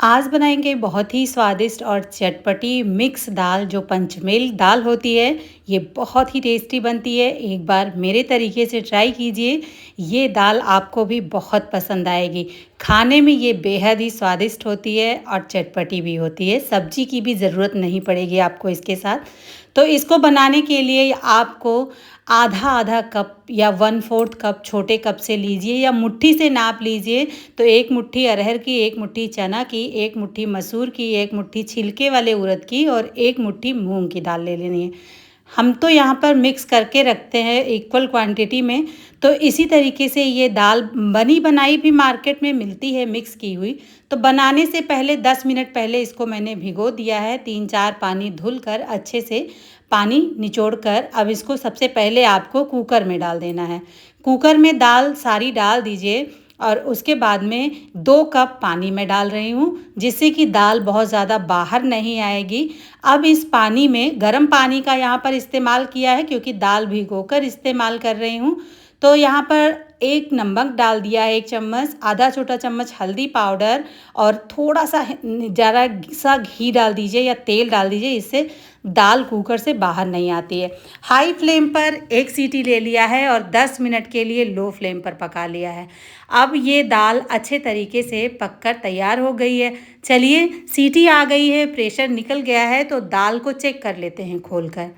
आज बनाएंगे बहुत ही स्वादिष्ट और चटपटी मिक्स दाल जो पंचमेल दाल होती है। ये बहुत ही टेस्टी बनती है। एक बार मेरे तरीके से ट्राई कीजिए। ये दाल आपको भी बहुत पसंद आएगी। खाने में ये बेहद ही स्वादिष्ट होती है और चटपटी भी होती है। सब्जी की भी ज़रूरत नहीं पड़ेगी आपको इसके साथ। तो इसको बनाने के लिए आपको आधा आधा कप या 1/4 कप छोटे कप से लीजिए या मुट्ठी से नाप लीजिए। तो एक मुट्ठी अरहर की, एक मुट्ठी चना की, एक मुट्ठी मसूर की, एक मुट्ठी छिलके वाले उड़द की और एक मुट्ठी मूंग की दाल ले लेनी है। हम तो यहाँ पर मिक्स करके रखते हैं इक्वल क्वांटिटी में। तो इसी तरीके से ये दाल बनी बनाई भी मार्केट में मिलती है मिक्स की हुई। तो बनाने से पहले 10 मिनट पहले इसको मैंने भिगो दिया है। 3-4 पानी धुल कर अच्छे से पानी निचोड़ कर अब इसको सबसे पहले आपको कुकर में डाल देना है। कुकर में दाल सारी डाल दीजिए और उसके बाद में 2 कप पानी मैं डाल रही हूँ, जिससे कि दाल बहुत ज़्यादा बाहर नहीं आएगी। अब इस पानी में गर्म पानी का यहाँ पर इस्तेमाल किया है क्योंकि दाल भिगोकर इस्तेमाल कर रही हूँ। तो यहाँ पर 1 नमक डाल दिया है 1 चम्मच, आधा छोटा चम्मच हल्दी पाउडर और थोड़ा सा ज़रा सा घी डाल दीजिए या तेल डाल दीजिए। इससे दाल कुकर से बाहर नहीं आती है। हाई फ्लेम पर 1 सीटी ले लिया है और 10 मिनट के लिए लो फ्लेम पर पका लिया है। अब ये दाल अच्छे तरीके से पककर तैयार हो गई है। चलिए सीटी आ गई है, प्रेशर निकल गया है, तो दाल को चेक कर लेते हैं खोलकर।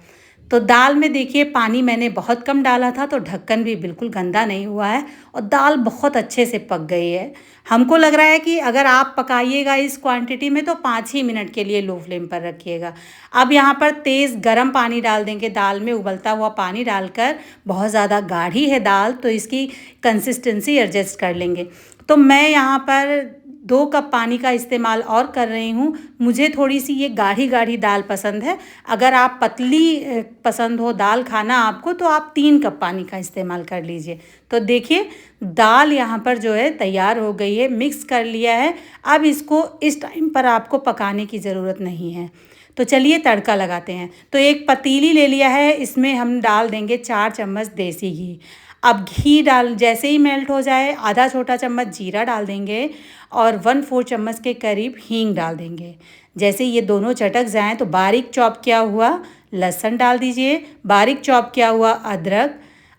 तो दाल में देखिए पानी मैंने बहुत कम डाला था, तो ढक्कन भी बिल्कुल गंदा नहीं हुआ है और दाल बहुत अच्छे से पक गई है। हमको लग रहा है कि अगर आप पकाइएगा इस क्वांटिटी में तो 5 ही मिनट के लिए लो फ्लेम पर रखिएगा। अब यहाँ पर तेज़ गर्म पानी डाल देंगे, दाल में उबलता हुआ पानी डालकर। बहुत ज़्यादा गाढ़ी है दाल तो इसकी कंसिस्टेंसी एडजस्ट कर लेंगे। तो मैं यहाँ पर 2 कप पानी का इस्तेमाल और कर रही हूँ। मुझे थोड़ी सी ये गाढ़ी गाढ़ी दाल पसंद है। अगर आप पतली पसंद हो दाल खाना आपको, तो आप 3 कप पानी का इस्तेमाल कर लीजिए। तो देखिए दाल यहाँ पर जो है तैयार हो गई है, मिक्स कर लिया है। अब इसको इस टाइम पर आपको पकाने की ज़रूरत नहीं है। तो चलिए तड़का लगाते हैं। तो एक पतीली ले लिया है, इसमें हम डाल देंगे 4 चम्मच देसी घी। अब घी डाल जैसे ही मेल्ट हो जाए आधा छोटा चम्मच जीरा डाल देंगे और 1/4 चम्मच के करीब हींग डाल देंगे। जैसे ये दोनों चटक जाएं तो बारीक चॉप किया हुआ लहसुन डाल दीजिए, बारीक चॉप किया हुआ अदरक,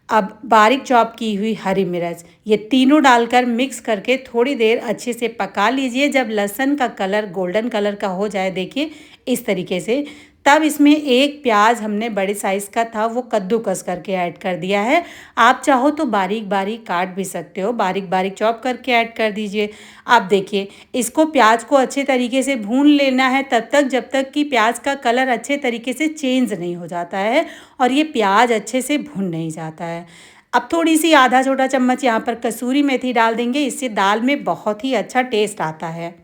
अब बारीक चॉप की हुई हरी मिर्च, ये तीनों डालकर मिक्स करके थोड़ी देर अच्छे से पका लीजिए। जब लहसुन का कलर गोल्डन कलर का हो जाए, देखिए इस तरीके से, तब इसमें एक प्याज हमने बड़े साइज़ का था वो कद्दूकस करके ऐड कर दिया है। आप चाहो तो बारीक बारीक काट भी सकते हो, बारीक बारीक चॉप करके ऐड कर दीजिए। आप देखिए इसको प्याज को अच्छे तरीके से भून लेना है तब तक जब तक कि प्याज का कलर अच्छे तरीके से चेंज नहीं हो जाता है और ये प्याज अच्छे से भुन नहीं जाता है। अब थोड़ी सी आधा छोटा चम्मच यहाँ पर कसूरी मेथी डाल देंगे, इससे दाल में बहुत ही अच्छा टेस्ट आता है।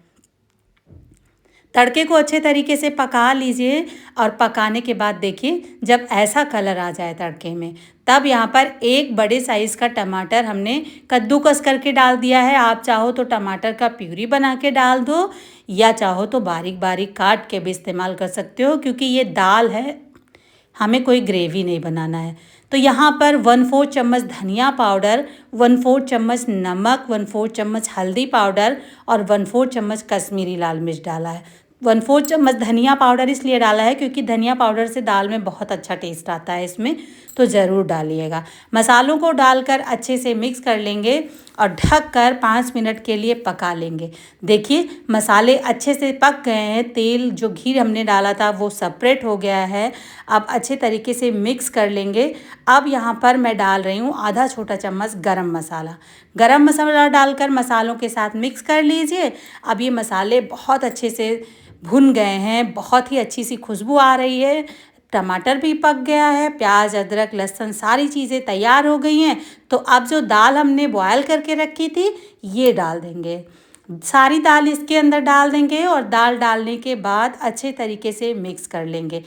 तड़के को अच्छे तरीके से पका लीजिए और पकाने के बाद देखिए जब ऐसा कलर आ जाए तड़के में, तब यहाँ पर एक बड़े साइज़ का टमाटर हमने कद्दूकस करके डाल दिया है। आप चाहो तो टमाटर का प्यूरी बना के डाल दो या चाहो तो बारीक बारीक काट के भी इस्तेमाल कर सकते हो, क्योंकि ये दाल है, हमें कोई ग्रेवी नहीं बनाना है। तो यहाँ पर 1/4 चम्मच धनिया पाउडर, 1/4 चम्मच नमक, 1/4 चम्मच हल्दी पाउडर और 1/4 चम्मच कश्मीरी लाल मिर्च डाला है। 1/4 चम्मच धनिया पाउडर इसलिए डाला है क्योंकि धनिया पाउडर से दाल में बहुत अच्छा टेस्ट आता है इसमें, तो ज़रूर डालिएगा। मसालों को डालकर अच्छे से मिक्स कर लेंगे और ढक कर 5 मिनट के लिए पका लेंगे। देखिए मसाले अच्छे से पक गए हैं, तेल जो घी हमने डाला था वो सेपरेट हो गया है। अब अच्छे तरीके से मिक्स कर लेंगे। अब यहाँ पर मैं डाल रही हूँ आधा छोटा चम्मच गरम मसाला। गरम मसाला डालकर मसालों के साथ मिक्स कर लीजिए। अब ये मसाले बहुत अच्छे से भुन गए हैं, बहुत ही अच्छी सी खुशबू आ रही है, टमाटर भी पक गया है, प्याज अदरक लहसुन सारी चीज़ें तैयार हो गई हैं। तो अब जो दाल हमने बॉयल करके रखी थी ये डाल देंगे, सारी दाल इसके अंदर डाल देंगे और दाल डालने के बाद अच्छे तरीके से मिक्स कर लेंगे।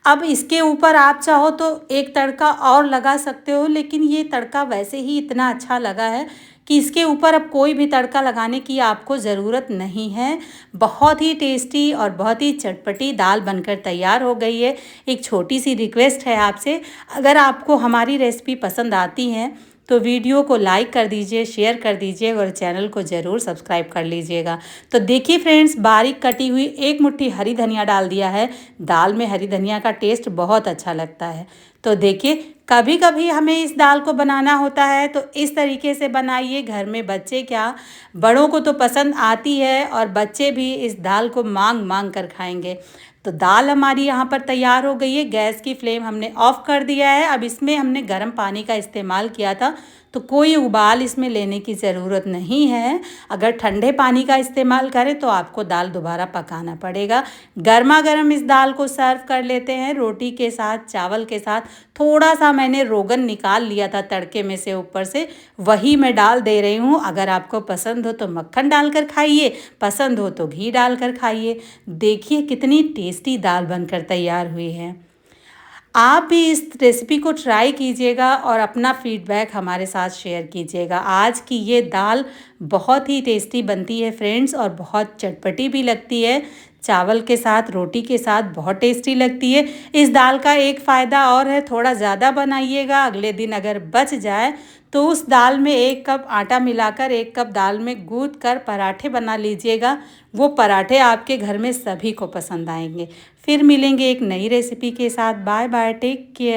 अब इसके ऊपर आप चाहो तो एक तड़का और लगा सकते हो, लेकिन ये तड़का वैसे ही इतना अच्छा लगा है कि इसके ऊपर अब कोई भी तड़का लगाने की आपको ज़रूरत नहीं है। बहुत ही टेस्टी और बहुत ही चटपटी दाल बनकर तैयार हो गई है। एक छोटी सी रिक्वेस्ट है आपसे, अगर आपको हमारी रेसिपी पसंद आती है तो वीडियो को लाइक कर दीजिए, शेयर कर दीजिए और चैनल को ज़रूर सब्सक्राइब कर लीजिएगा। तो देखिए फ्रेंड्स, बारीक कटी हुई एक मुट्ठी हरी धनिया डाल दिया है। दाल में हरी धनिया का टेस्ट बहुत अच्छा लगता है। तो देखिए, कभी कभी हमें इस दाल को बनाना होता है तो इस तरीके से बनाइए। घर में बच्चे क्या, बड़ों को तो पसंद आती है और बच्चे भी इस दाल को मांग मांग कर खाएंगे। तो दाल हमारी यहाँ पर तैयार हो गई है। गैस की फ्लेम हमने ऑफ कर दिया है। अब इसमें हमने गर्म पानी का इस्तेमाल किया था, तो कोई उबाल इसमें लेने की ज़रूरत नहीं है। अगर ठंडे पानी का इस्तेमाल करें तो आपको दाल दोबारा पकाना पड़ेगा। गर्मा गर्म इस दाल को सर्व कर लेते हैं रोटी के साथ, चावल के साथ। थोड़ा सा मैंने रोगन निकाल लिया था तड़के में से, ऊपर से वही मैं डाल दे रही हूँ। अगर आपको पसंद हो तो मक्खन डालकर खाइए, पसंद हो तो घी डालकर खाइए। देखिए कितनी टेस्टी दाल बनकर तैयार हुई है। आप भी इस रेसिपी को ट्राई कीजिएगा और अपना फीडबैक हमारे साथ शेयर कीजिएगा। आज की ये दाल बहुत ही टेस्टी बनती है फ्रेंड्स, और बहुत चटपटी भी लगती है। चावल के साथ, रोटी के साथ बहुत टेस्टी लगती है। इस दाल का एक फ़ायदा और है, थोड़ा ज़्यादा बनाइएगा, अगले दिन अगर बच जाए तो उस दाल में 1 कप आटा मिलाकर 1 कप दाल में गूँथ कर पराठे बना लीजिएगा। वो पराठे आपके घर में सभी को पसंद आएंगे। फिर मिलेंगे एक नई रेसिपी के साथ। Bye bye, take care.